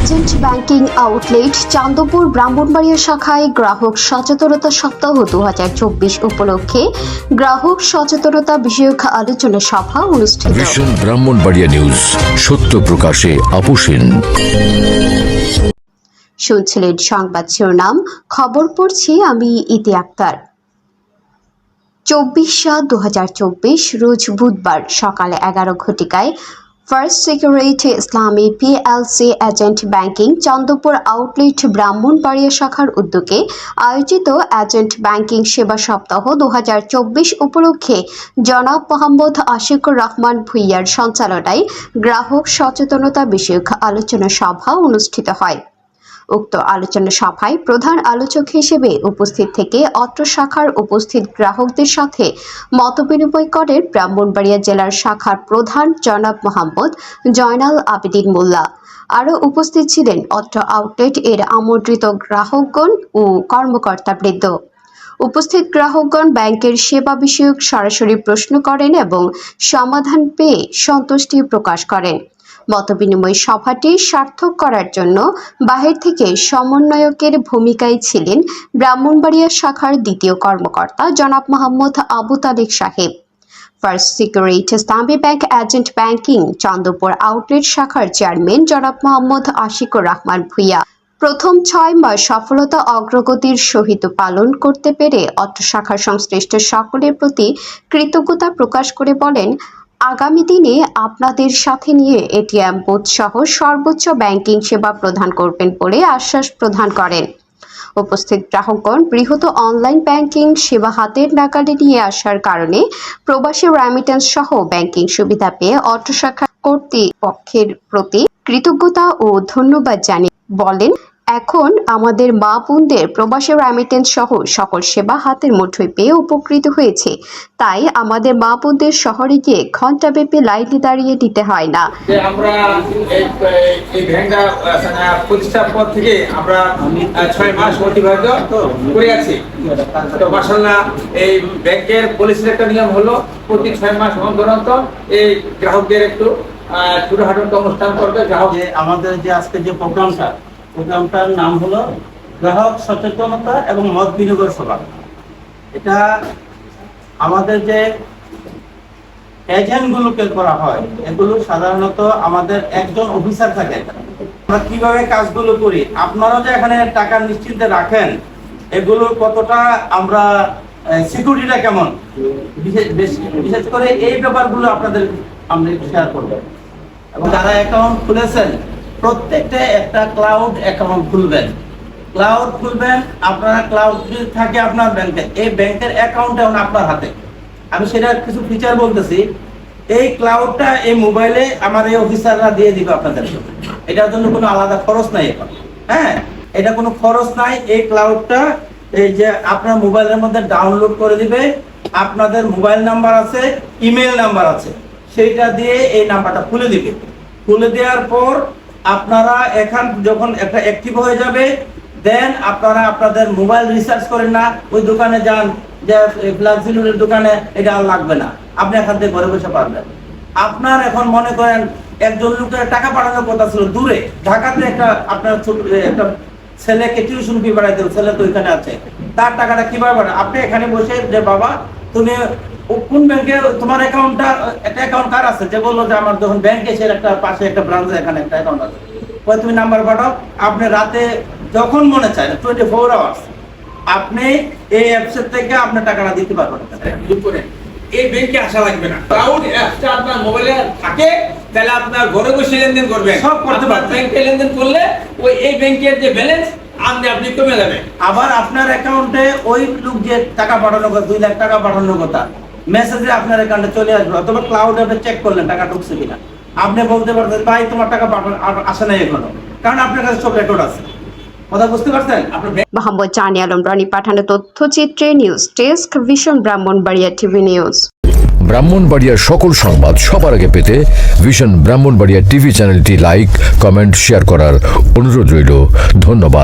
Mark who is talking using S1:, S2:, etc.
S1: Agent banking outlet Chandpur Brahmanbaria শাখায় গ্রাহক সচেতনতা সপ্তাহ 2024 উপলক্ষে গ্রাহক সচেতনতা বিষয়ক আলোচনা সভা অনুষ্ঠিত।
S2: ভিশন ব্রাহ্মণবাড়িয়া নিউজ, সত্য প্রকাশে আপোষহীন।
S1: শুনছিলেন সংবাদ শিরোনাম, খবর পড়ছি আমি ইতি আক্তার। 24/7/2024 রোজ বুধবার সকালে 11 ঘটিকায় ফার্স্ট সিকিউরিটি ইসলামী PLC agent banking Chandpur outlet Brahmanbaria শাখার উদ্যোগে আয়োজিত এজেন্ট ব্যাংকিং সেবা সপ্তাহ 2024 উপলক্ষে জনাব মোহাম্মদ আশিকুর রহমান ভূঁইয়ার সঞ্চালনায় গ্রাহক সচেতনতা বিষয়ক আলোচনা সভা অনুষ্ঠিত হয়। উক্ত আলোচনা সভায় প্রধান আলোচক হিসেবে উপস্থিত থেকে অত্র শাখার উপস্থিত গ্রাহকদের সাথে মতবিনিময় করেন ব্রাহ্মণবাড়িয়া জেলার শাখার প্রধান জনাব মোহাম্মদ জয়নাল আবেদিন মোল্লা। আরও উপস্থিত ছিলেন অত্র আউটলেট এর আমন্ত্রিত গ্রাহকগণ ও কর্মকর্তাবৃন্দ। উপস্থিত গ্রাহকগণ ব্যাংকের সেবা বিষয়ক সরাসরি প্রশ্ন করেন এবং সমাধান পেয়ে সন্তুষ্টি প্রকাশ করেন। মতবিনিময় সভাটি সার্থক করার জন্য বাহির থেকে সমন্বয়কের ভূমিকায় ছিলেন ব্রাহ্মণবাড়িয়া শাখার দ্বিতীয় কর্মকর্তা জনাব মোহাম্মদ আবু তালেক সাহেব। ফার্স্ট সিকিউরিটি ইসলামী bank agent banking Chandpur outlet শাখার চেয়ারম্যান জনাব মোহাম্মদ আশিকুর রহমান ভূঁইয়া প্রথম 6 মাস সফলতা অগ্রগতির সহিত পালন করতে পেরে অত্র শাখার সংশ্লিষ্ট সকলের প্রতি কৃতজ্ঞতা প্রকাশ করে বলেন, আগামী দিনে আপনাদের সাথে নিয়ে এটিএম বুথ সহ সর্বোচ্চ ব্যাংকিং সেবা প্রদান করবেন বলে আশ্বাস প্রদান করেন। উপস্থিত গ্রাহকগণ বৃহৎ অনলাইন ব্যাংকিং সেবা হাতের নাগালে নিয়ে আসার কারণে প্রবাসী রেমিটেন্স সহ ব্যাংকিং সুবিধা পেয়ে অত্র শাখা কর্তৃপক্ষের প্রতি কৃতজ্ঞতা ও ধন্যবাদ জানিয়ে বলেন, এখন আমাদের মা বোনদের প্রবাসী রেমিটেন্স সহ সকল সেবা হাতের মুঠোয় পেয়ে উপকৃত হয়েছে। তাই আমাদের মা বোনদের শহরে গিয়ে ঘণ্টাব্যাপী লাইনে দাঁড়িয়ে দিতে হয় না।
S3: আমরা এই ব্যাংকটা প্রতিষ্ঠার পর থেকে আমরা 6 মাস অতিবাহিত করে আছি। তো মাশাআল্লাহ এই ব্যাংকের পলিসির একটা নিয়ম হলো প্রতি 6 মাস অন্তর অন্তর এই গ্রাহকদের একটু ছোটখাটো একটা অনুষ্ঠান করবে। গ্রাহক
S4: আমাদের যে আজকে যে প্রোগ্রামটার নাম হলো গ্রাহক সচেতনতা এবং মত বিনিময় সভা। এটা আমাদের যে এজেন্টগুলোকে করা হয়, এগুলো সাধারণত আমাদের একজন অফিসার থাকে। আমরা কিভাবে কাজগুলো করি, আপনারা যে এখানে টাকা নিশ্চিন্তে রাখেন, এগুলো কতটা আমরা সিকিউরিটিটা কেমন, বিশেষ করে এই ব্যাপারগুলো আপনাদের আমরা শেয়ার করবো। এবং যারা অ্যাকাউন্ট খুলেছেন প্রত্যেকটা একটা ক্লাউড অ্যাকাউন্ট খুলবেন। আপনারা ক্লাউড যদি থাকে আপনার ব্যাংকে, এই ব্যাংকের অ্যাকাউন্ট এখন আপনার হাতে। আমি সেটার কিছু ফিচার বলতেছি। এই ক্লাউডটা এই মোবাইলে আমার এই অফিসাররা দিয়ে দিবে আপনাদের। এটার জন্য কোনো আলাদা খরচ নাই এখন। হ্যাঁ, এটা কোনো খরচ নাই। এই ক্লাউডটা এই যে আপনার মোবাইলের মধ্যে ডাউনলোড করে দিবে। আপনাদের মোবাইল নাম্বার আছে, ইমেল নাম্বার আছে, সেইটা দিয়ে এই নাম্বারটা খুলে দিবে। খুলে দেওয়ার পর আপনারা এখন যখন একটা অ্যাক্টিভ হয়ে যাবে, দেন আপনারা আপনাদের মোবাইল রিচার্জ করেন না, ওই দোকানে যান, যে ফ্ল্যাক্সিলোডের দোকানে, এটা আর লাগবে না। আপনি এখান থেকে ঘরে বসে পারবেন। আপনার এখন মনে করেন একজন লোকের টাকা পাঠানোর কথা ছিল দূরে, ঢাকাতে একটা আপনার ছোট একটা ছেলেকে টিউশন ফি বাড়াইতে, ছেলে তো ওইখানে আছে, তার টাকাটা কিভাবে পাঠান? আপনি এখানে বসে যে বাবা তুমি কোন ব্যাংকে তোমার অ্যাকাউন্টটা, একটা অ্যাকাউন্ট কার আছে, যে বললো যে আমার যখন ব্যাংকে এসে একটা পাশে একটা ব্রাঞ্চে এখানে একটা অ্যাকাউন্ট আছে, ওই তুমি নাম্বার পাঠাও। আপনি রাতে যখন মনে চায় 24 আওয়ার্স আপনি এই অ্যাপসের থেকে আপনার টাকাটা দিতে পারবেন।
S3: এই ব্যাংকে আসা লাগবে না। ক্লাউড অ্যাপসটা আপনার মোবাইলে থাকে, তাহলে আপনার ঘরে বসে লেনদেন করবেন,
S4: সব করতে পারবেন।
S3: ব্যাংকে লেনদেন করলে ওই এই ব্যাংকের যে ব্যালেন্স আপনি কমে যাবে।
S4: আবার আপনার অ্যাকাউন্টে ওই লোক যে টাকা পাঠানোর কথা, 2 লাখ টাকা পাঠানোর কথা, মেসেজে আপনার অ্যাকাউন্টে চলে আসবে। অথবা ক্লাউড অ্যাপে চেক করলেন টাকা ঢুকছে কিনা। আপনি বলতে পারতেন ভাই তোমার টাকা আসে নাই এখনো, কারণ আপনার কাছে সব রেকর্ড আছে। কথা বুঝতে পারছেন?
S1: মোহাম্মদ জানি আলম রানী পাঠানো তথ্যচিত্রে news desk, vision Brahmanbaria TV news.
S2: ব্রাহ্মণবাড়িয়ার সকল সংবাদ সবার আগে পেতে ভিশন ব্রাহ্মণবাড়িয়া টিভি চ্যানেলটি লাইক, কমেন্ট, শেয়ার করার অনুরোধ রইল। ধন্যবাদ।